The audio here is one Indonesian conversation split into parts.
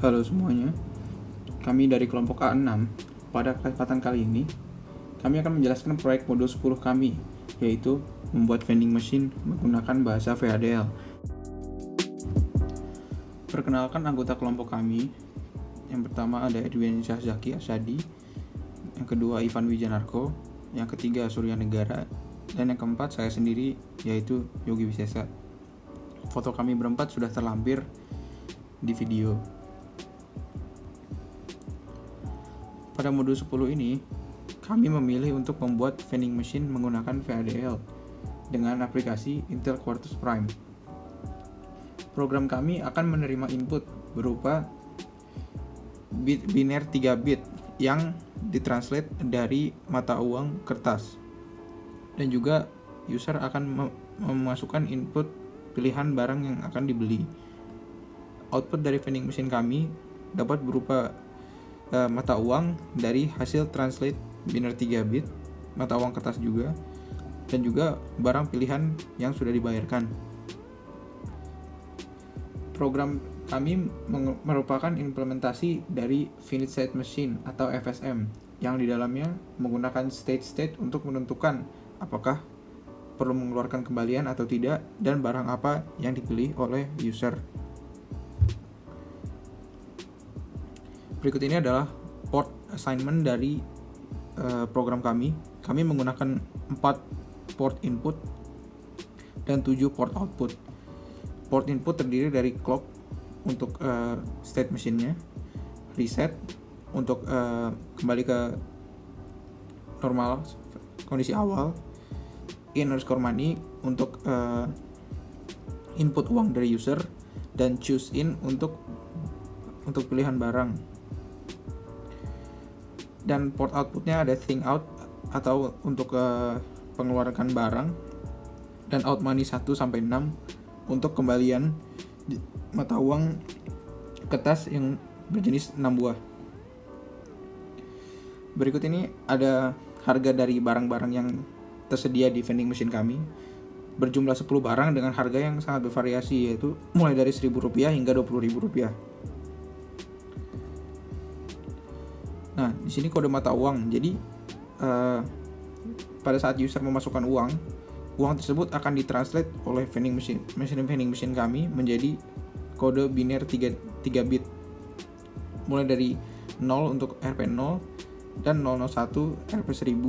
Halo semuanya, kami dari kelompok A6. Pada kesempatan kali ini, kami akan menjelaskan proyek modul 10 kami, yaitu membuat vending machine menggunakan bahasa VHDL. Perkenalkan anggota kelompok kami. Yang pertama ada Edwin Syahzaki Asyadi, yang kedua Ivan Wijanarko, yang ketiga Surya Negara, dan yang keempat saya sendiri, yaitu Yogi Wisesa. Foto kami berempat sudah terlampir di video. Pada modul 10 ini, kami memilih untuk membuat vending machine menggunakan VHDL dengan aplikasi Intel Quartus Prime. Program kami akan menerima input berupa bit biner 3 bit yang ditranslate dari mata uang kertas. Dan juga user akan memasukkan input pilihan barang yang akan dibeli. Output dari vending machine kami dapat berupa mata uang dari hasil translate biner 3 bit, mata uang kertas juga, dan juga barang pilihan yang sudah dibayarkan. Program kami merupakan implementasi dari Finite State Machine atau FSM, yang di dalamnya menggunakan state-state untuk menentukan apakah perlu mengeluarkan kembalian atau tidak, dan barang apa yang dipilih oleh user. Berikut ini adalah port assignment dari program kami. Kami menggunakan 4 port input dan 7 port output. Port input terdiri dari clock untuk state machine-nya, reset untuk kembali ke normal kondisi awal, in_money untuk input uang dari user, dan choose in untuk pilihan barang. Dan port outputnya ada think out atau untuk pengeluaran barang, dan out money 1 sampai 6 untuk kembalian mata uang kertas yang berjenis 6 buah. Berikut ini ada harga dari barang-barang yang tersedia di vending machine kami. Berjumlah 10 barang dengan harga yang sangat bervariasi, yaitu mulai dari Rp1.000 hingga Rp20.000. Nah, di sini kode mata uang. Jadi pada saat user memasukkan uang tersebut akan ditranslate oleh vending machine kami menjadi kode biner 3 bit. Mulai dari 0 untuk Rp0 dan 001 Rp1000,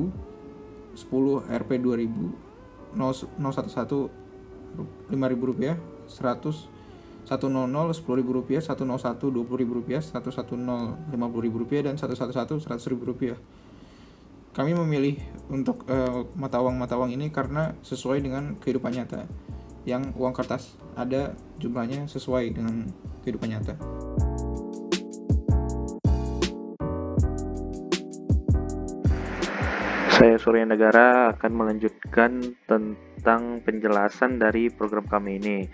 10 Rp2000, 011 Rp5.000, 100 100 Rp10.000, 101 Rp20.000, 110 Rp50.000, dan 111 Rp100.000. Kami memilih untuk mata uang ini karena sesuai dengan kehidupan nyata. Yang uang kertas ada jumlahnya sesuai dengan kehidupan nyata. Saya Surya Negara akan melanjutkan tentang penjelasan dari program kami ini,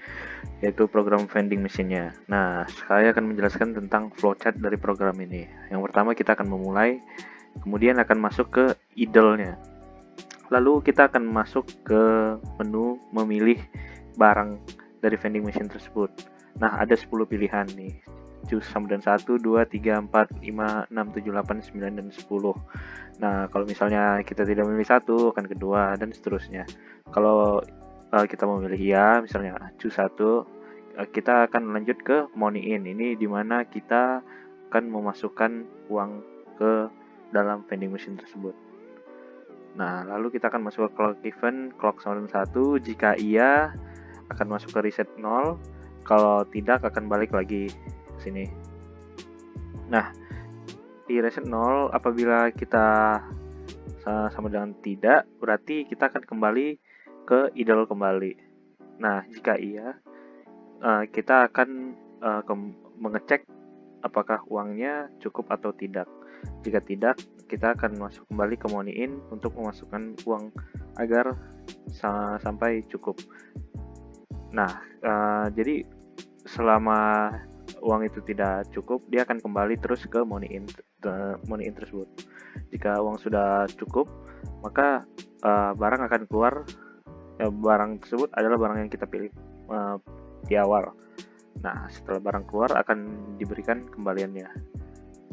yaitu program vending machine-nya. Nah, saya akan menjelaskan tentang flowchart dari program ini. Yang pertama kita akan memulai, kemudian akan masuk ke idle-nya. Lalu kita akan masuk ke menu memilih barang dari vending machine tersebut. Nah, ada 10 pilihan nih. Choose sama dan 1, 2, 3, 4, 5, 6, 7, 8, 9, dan 10. Nah, kalau misalnya kita tidak memilih satu, akan kedua, dan seterusnya. Kalau kita memilih ya, misalnya choose 1, kita akan lanjut ke money in. Ini dimana kita akan memasukkan uang ke dalam vending machine tersebut. Nah, lalu kita akan masuk ke clock event, clock sama dengan 1. Jika iya, akan masuk ke reset 0. Kalau tidak, akan balik lagi ke sini. Nah, di reset 0, apabila kita sama dengan tidak, berarti kita akan kembali ke idle kembali. Nah, jika iya, kita akan mengecek apakah uangnya cukup atau tidak. Jika tidak, kita akan masuk kembali ke money in untuk memasukkan uang agar sampai cukup. Nah, jadi selama uang itu tidak cukup, dia akan kembali terus ke money in tersebut. Jika uang sudah cukup, maka barang akan keluar. Barang tersebut adalah barang yang kita pilih di awal. Nah, setelah barang keluar akan diberikan kembaliannya.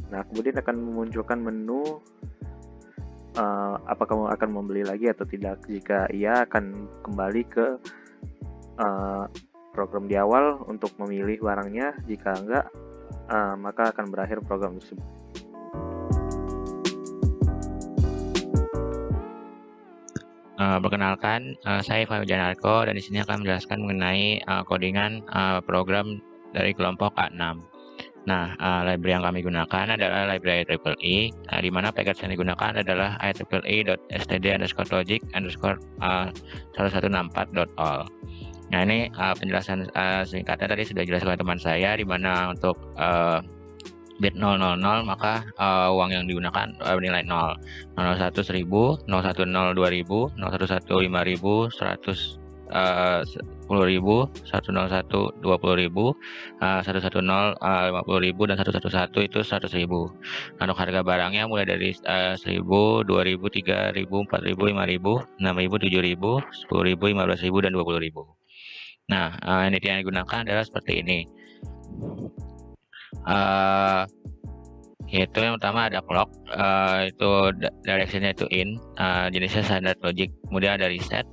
Nah, kemudian akan memunculkan menu apakah kamu akan membeli lagi atau tidak. Jika iya, akan kembali ke program di awal untuk memilih barangnya. Jika enggak, maka akan berakhir program tersebut. Perkenalkan, saya Ivan Wijanarko dan di sini akan menjelaskan mengenai codingan program dari kelompok A6. Nah, library yang kami gunakan adalah library IEEE, di mana package yang digunakan adalah IEEE.std_logic_164.all. Nah, ini penjelasan singkatnya tadi sudah dijelaskan oleh teman saya, di mana untuk bit 000 maka uang yang digunakan bernilai 0. 001 1000, 010 2000, 011 5000, 100 10.000, 101 20.000, 110 50.000 dan 111 itu 100.000. Untuk harga barangnya mulai dari 1.000, 2.000, 3.000, 4.000, 5.000, 6.000, 7.000, 10.000, 15.000 dan 20.000. Nah, entity yang digunakan adalah seperti ini. Yaitu yang pertama ada clock, itu directionnya itu in, jenisnya standard logic. Kemudian ada reset,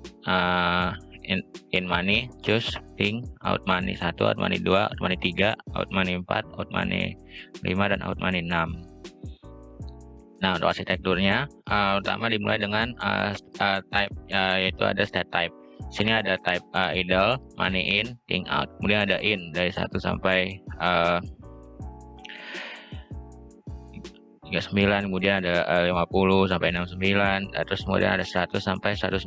in money, choose, ping, out money 1, out money 2, out money 3, out money 4, out money 5, dan out money 6. Nah, untuk arsitekturnya, pertama dimulai dengan type, yaitu ada state type. Sini ada type idle, money in, ping out. Kemudian ada in dari 1 sampai 39, kemudian ada 50 sampai 69, terus kemudian ada 100 sampai 119.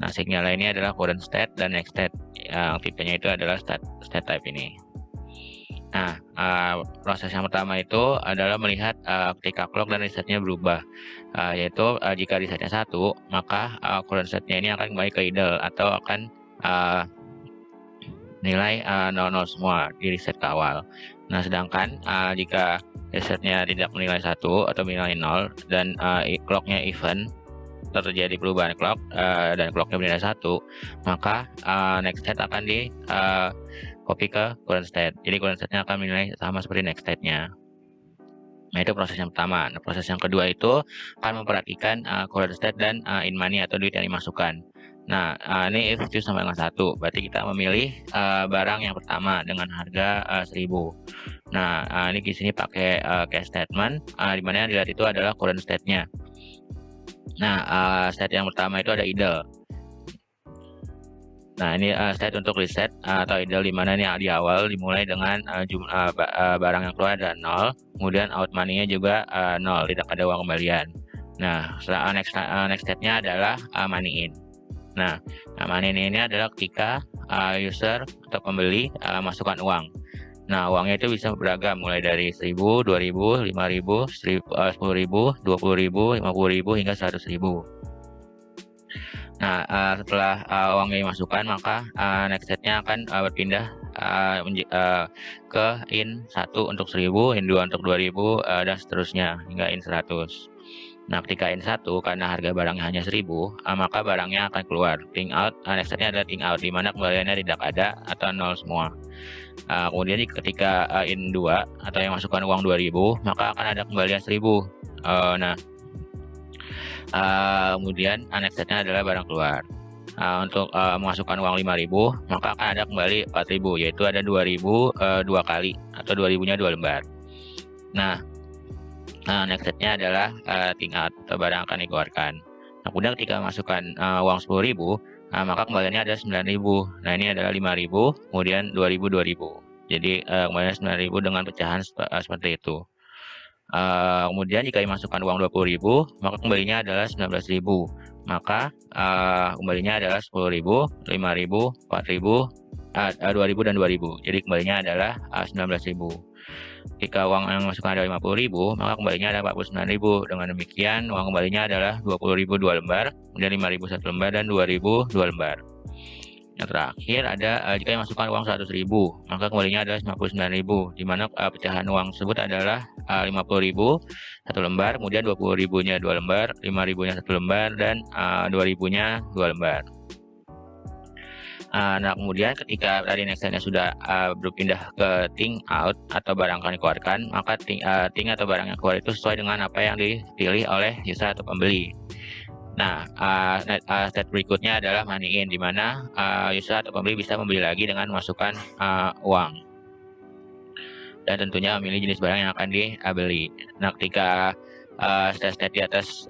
Nah, signal lainnya adalah current state dan next state. Yang tipenya itu adalah state type ini. Nah, proses yang pertama itu adalah melihat ketika clock dan resetnya berubah, yaitu jika resetnya 1, maka current state-nya ini akan kembali ke idle atau akan nilai 00 semua di reset ke awal. Nah, sedangkan jika resetnya tidak menilai 1 atau menilai 0 dan clocknya even, terjadi perubahan clock dan clocknya menilai 1, maka next state akan di copy ke current state. Jadi current state-nya akan menilai sama seperti next state-nya. Nah, itu proses yang pertama. Nah, proses yang kedua itu akan memperhatikan current state dan in money atau duit yang dimasukkan. Nah, ini if choose sama dengan 1, berarti kita memilih barang yang pertama dengan harga 1.000. Nah, ini di sini pakai case statement, di mana yang dilihat itu adalah current state-nya. Nah, state yang pertama itu ada idle. Nah, ini state untuk reset atau idle, di mana ini di awal dimulai dengan jumlah barang yang keluar ada 0, kemudian out money-nya juga 0, tidak ada uang kembalian. Nah, next state-nya adalah money in. Nah, money in ini adalah ketika user atau pembeli masukkan uang. Nah, uangnya itu bisa beragam mulai dari 1.000, 2.000, 5.000, 10.000, 20.000, 50.000 hingga 100.000. Nah, setelah uangnya dimasukkan, maka next state-nya akan berpindah ke in 1 untuk 1.000, in 2 untuk 2.000, dan seterusnya hingga in 100. Nah, ketika in 1, karena harga barangnya hanya 1.000, maka barangnya akan keluar. Ping out, next state-nya adalah ping out, di mana kembaliannya tidak ada atau 0 semua. Kemudian ketika in 2 atau yang masukkan uang 2.000, maka akan ada kembalian 1.000. Kemudian next state-nya adalah barang keluar. Untuk memasukkan uang 5.000, maka akan ada kembali 4.000, yaitu ada 2.000 2 kali atau 2.000-nya 2 lembar. Nah, next state-nya adalah ping out atau barang akan dikeluarkan. Nah, kemudian ketika masukkan uang 10.000, maka kembaliannya ada 9.000. Nah, ini adalah 5.000, kemudian 2.000, 2.000. Jadi kembaliannya 9.000 dengan pecahan seperti itu. Kemudian jika dimasukkan uang 20.000, maka kembalinya adalah 19.000. Maka kembalinya adalah 10.000, 5.000, 4.000, 2.000 dan 2.000. Jadi kembalinya adalah 19.000. Jika uang yang masukkan adalah 50.000, maka kembalinya adalah 49.000. Dengan demikian, uang kembalinya adalah 20.000 2 lembar, kemudian 5.000 1 lembar, dan 2.000 2 lembar. Yang terakhir ada jika dimasukkan uang 100.000, maka kembalinya adalah 59.000, di mana pecahan uang tersebut adalah 50.000 1 lembar, kemudian 20.000-nya 2 lembar, 5.000-nya 1 lembar, dan 2.000-nya 2 lembar. Nah, kemudian ketika dari next step-nya sudah berpindah ke think out atau barang akan dikeluarkan, maka think atau barang yang keluar itu sesuai dengan apa yang dipilih oleh user atau pembeli. Nah, step berikutnya adalah money in, di mana user atau pembeli bisa membeli lagi dengan memasukkan uang. Dan tentunya memilih jenis barang yang akan dibeli. Nah, ketika step-step di atas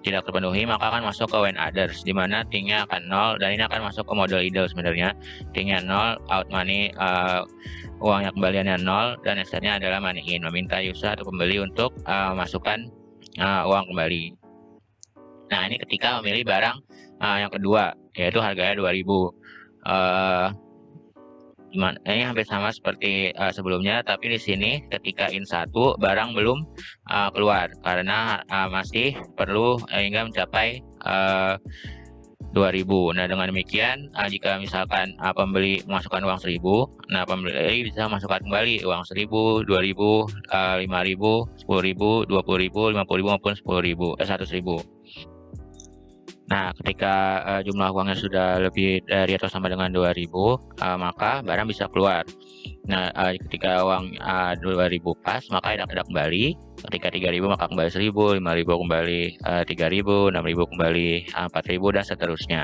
tidak terpenuhi, maka akan masuk ke when others, di mana think-nya akan 0, dan ini akan masuk ke model idle sebenarnya. Think-nya 0, out money, uangnya kembaliannya 0, dan next step-nya adalah money in, meminta user atau pembeli untuk masukkan uang kembali. Nah, ini ketika memilih barang yang kedua, yaitu harganya 2000. Ini hampir sama seperti sebelumnya, tapi di sini ketika in 1, barang belum keluar karena masih perlu hingga mencapai 2000. Nah, dengan demikian jika misalkan pembeli memasukkan uang 1000, nah pembeli bisa masukkan kembali uang 1000, 2000, 5000, 10000, 20000, 50000 maupun 10000. Nah, ketika jumlah uangnya sudah lebih dari atau sama dengan 2000, maka barang bisa keluar. Nah, ketika uang 2000 pas, maka tidak kembali. Ketika 3000 maka kembali 1000, 5000 kembali 3000, 6000 kembali 4000, dan seterusnya.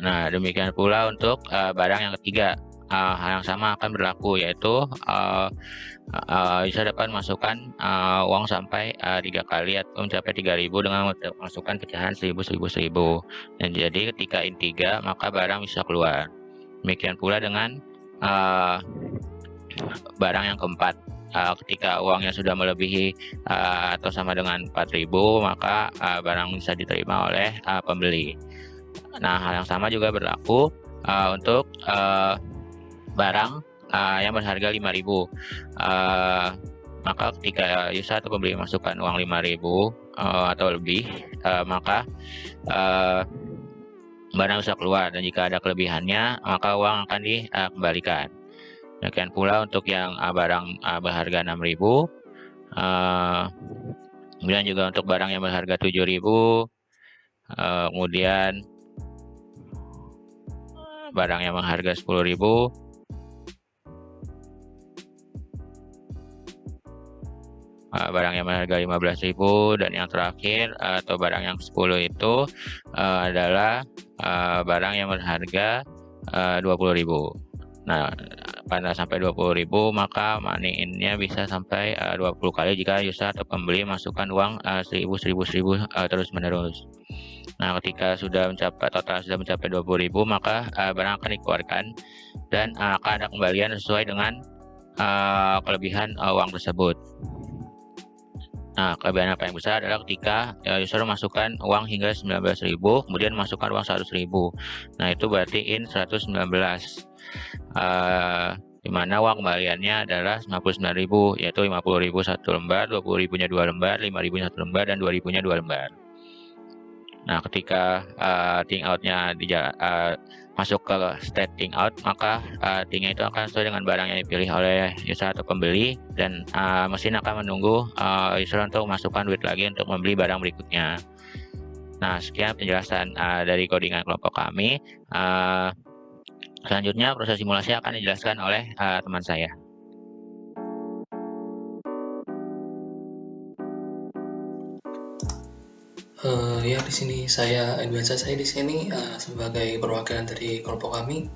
Nah, demikian pula untuk barang yang ketiga. Hal yang sama akan berlaku, yaitu bisa dapat masukkan uang sampai 3 kali atau mencapai 3000 dengan masukkan pecahan 1000, 1000, 1000. Dan jadi ketika in 3, maka barang bisa keluar. Demikian pula dengan barang yang keempat. Ketika uangnya sudah melebihi atau sama dengan 4000, maka barang bisa diterima oleh pembeli. Nah, hal yang sama juga berlaku untuk barang yang berharga 5000. Maka ketika user atau pembeli masukkan uang 5000 atau lebih, maka barang bisa keluar, dan jika ada kelebihannya maka uang akan dikembalikan. Demikian pula untuk yang barang berharga 6000, kemudian juga untuk barang yang berharga 7000, kemudian barang yang berharga 10.000, barang yang berharga 15.000, dan yang terakhir atau barang yang 10 itu adalah barang yang berharga 20.000. Nah, pada sampai 20.000 maka money in-nya bisa sampai 20 kali jika user atau pembeli masukkan uang 1000, 1000, 1000 terus menerus. Nah, ketika total sudah mencapai 20.000, maka barang akan dikeluarkan dan akan ada kembalian sesuai dengan kelebihan uang tersebut. Nah, kelebihan apa yang besar adalah ketika user masukkan uang hingga 19.000, kemudian masukkan uang 100.000. Nah, itu berarti in 119. Di mana uang kembaliannya adalah 99.000, yaitu 50.000 satu lembar, 20.000-nya 2 lembar, 5.000-nya 1 lembar, dan 2.000-nya 2 lembar. Nah, ketika think out-nya masuk ke state think out, maka think-nya itu akan sesuai dengan barang yang dipilih oleh user atau pembeli, dan mesin akan menunggu user untuk memasukkan duit lagi untuk membeli barang berikutnya. Nah, sekian penjelasan dari codingan kelompok kami. Selanjutnya proses simulasi akan dijelaskan oleh teman saya. Ya, di sini saya Edwansa. Saya di sini sebagai perwakilan dari kelompok kami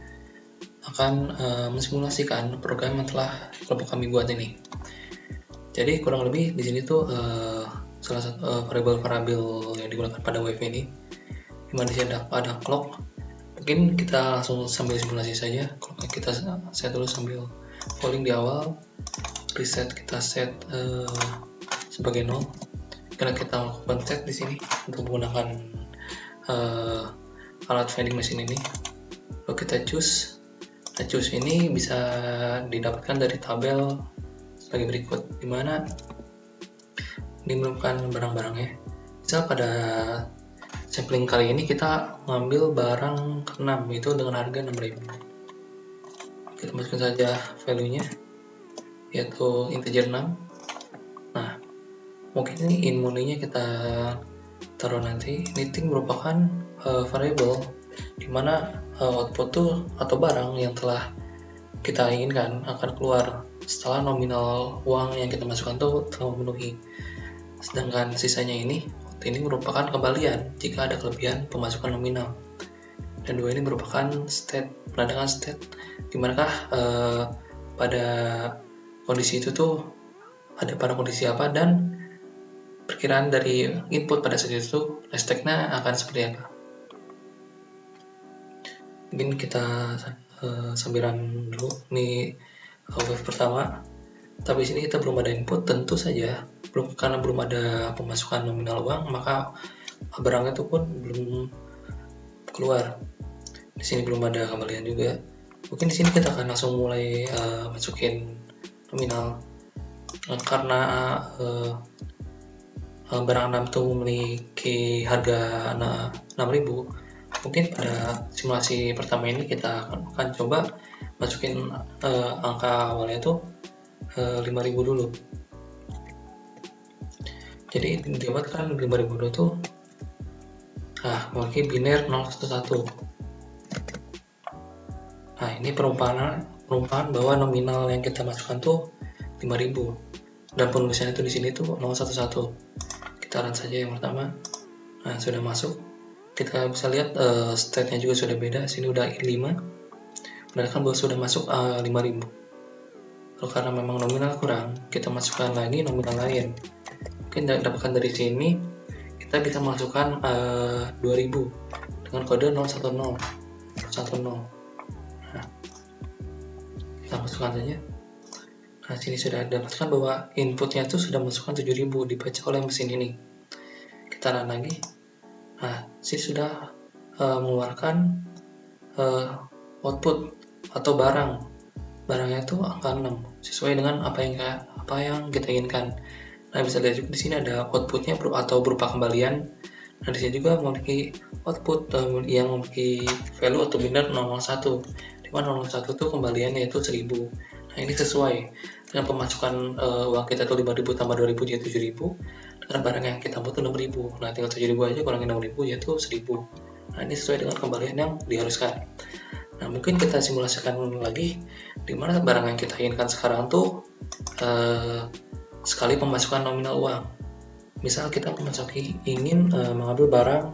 akan mensimulasikan program yang telah kelompok kami buat ini. Jadi kurang lebih di sini tuh salah satu variabel yang digunakan pada WiFi ini, dimana di sini ada clock. Mungkin kita langsung sambil simulasi saja. Clocknya kita set dulu sambil polling di awal. Reset kita set sebagai 0. Karena kita lakukan set di sini untuk menggunakan alat vending machine ini. Lalu kita choose. Nah, choose ini bisa didapatkan dari tabel sebagai berikut, di mana ini merupakan barang-barangnya. Misal pada sampling kali ini kita mengambil barang ke-6, yaitu dengan harga 6.000. Kita masukkan saja value-nya, yaitu integer 6. Nah, mungkin ini in money-nya kita taruh nanti. Knitting merupakan variable di mana output tuh atau barang yang telah kita inginkan akan keluar setelah nominal uang yang kita masukkan tuh telah memenuhi. Sedangkan sisanya ini merupakan kembalian jika ada kelebihan pemasukan nominal. Dan dua ini merupakan state, peradangan state, dimanakah pada kondisi itu tuh ada pada kondisi apa, dan perkiraan dari input pada saat itu resteknya akan seperti apa. Mungkin kita sambilan dulu nih wave pertama. Tapi di sini kita belum ada input, tentu saja karena belum ada pemasukan nominal uang, maka barangnya itu pun belum keluar. Di sini belum ada kembalian juga. Mungkin di sini kita akan langsung mulai masukin nominal, karena barang 6 itu memiliki harga 6.000. Mungkin pada simulasi pertama ini kita akan coba masukin angka awalnya itu 5.000 dulu. Jadi didapatkan 5.000 dulu tuh memiliki biner 011. Nah, ini perumpamaan bahwa nominal yang kita masukkan tuh 5.000 dan penulisan itu di sini tuh 011. Kita run saja yang pertama. Nah, sudah masuk. Kita bisa lihat state-nya juga sudah beda. Sini udah 5. Menandakan bahwa sudah masuk 5.000. Lalu karena memang nominal kurang, kita masukkan lagi nominal lain. Mungkin dapatkan dari sini kita bisa masukkan 2.000 dengan kode 010. Nah, kita masukkan saja. Nah, sini sudah dapatkan bahwa inputnya itu sudah masukkan 7.000 dibaca oleh mesin ini. Kita run lagi. Nah, sini sudah mengeluarkan output atau barangnya itu angka 6 sesuai dengan apa yang kita inginkan. Nah, bisa lihat juga di sini ada outputnya berupa kembalian. Nah, di sini juga memiliki output yang memiliki value atau biner 001, di mana 001 itu kembaliannya itu 1.000. Nah, ini sesuai dengan pemasukan uang kita itu 5.000 tambah 2.000 jadi 7.000, dengan barang yang kita butuh 6.000. Nah, tinggal 7.000 aja kurangin 6.000 yaitu 1.000. Nah, ini sesuai dengan kembalian yang diharuskan. Nah, mungkin kita simulasikan lagi di mana barang yang kita inginkan sekarang tuh sekali pemasukan nominal uang. Misal kita ingin mengambil barang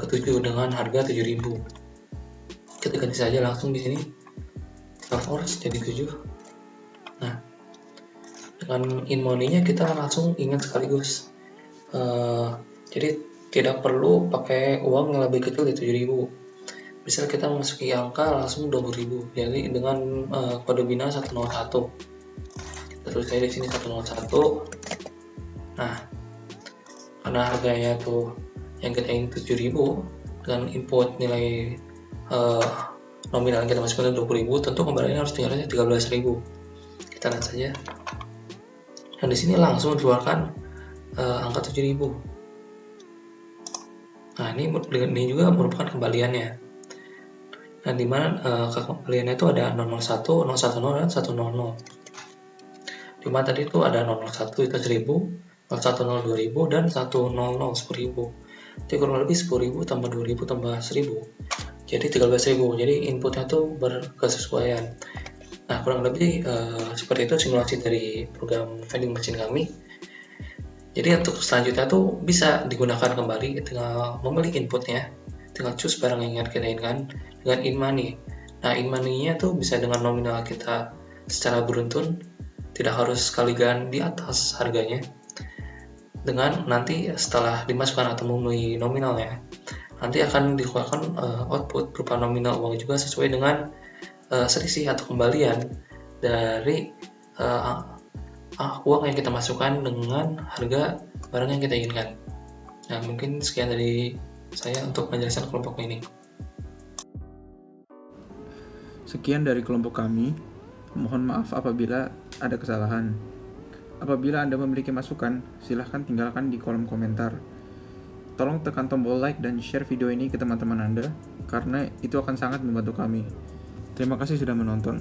ke-7 dengan harga 7.000. Kita ganti saja langsung di sini. Kita force jadi 7. Nah, dengan in money-nya kita langsung ingat sekaligus. Jadi tidak perlu pakai uang yang lebih kecil dari 7.000. Misal kita memasuki angka langsung 20.000, jadi dengan kode bina 101. Kita tulis saja di sini 101. Nah, karena harganya tuh yang kita ingin 7.000 dengan input nilai nominal yang kita masukkan 20.000, tentu kembaliannya harus tinggalnya 13.000. Kita lihat saja. Dan di sini langsung dikeluarkan angka 7.000. Nah, ini juga merupakan kembaliannya. Nah, di mana kembaliannya itu ada 001, 010, dan 100. Di mana tadi itu ada 001 itu 1.000, 010 2.000, dan 100 10.000. Jadi kurang lebih 10.000 tambah 2.000 tambah 1.000. Jadi 13.000. Jadi inputnya itu berkesesuaian. Nah, kurang lebih seperti itu simulasi dari program vending machine kami. Jadi untuk selanjutnya tuh bisa digunakan kembali, tinggal memilih inputnya, tinggal choose barang yang ingin kita inginkan dengan in money. Nah, in money-nya tuh bisa dengan nominal kita secara beruntun, tidak harus sekalian di atas harganya. Dengan nanti setelah dimasukkan atau memenuhi nominalnya, nanti akan dikeluarkan output berupa nominal uang juga sesuai dengan selisih atau kembalian dari uang yang kita masukkan dengan harga barang yang kita inginkan. Nah, mungkin sekian dari saya untuk penjelasan kelompok ini. Sekian dari kelompok kami. Mohon maaf apabila ada kesalahan. Apabila Anda memiliki masukan, silahkan tinggalkan di kolom komentar. Tolong tekan tombol like dan share video ini ke teman-teman Anda, karena itu akan sangat membantu kami. Terima kasih sudah menonton.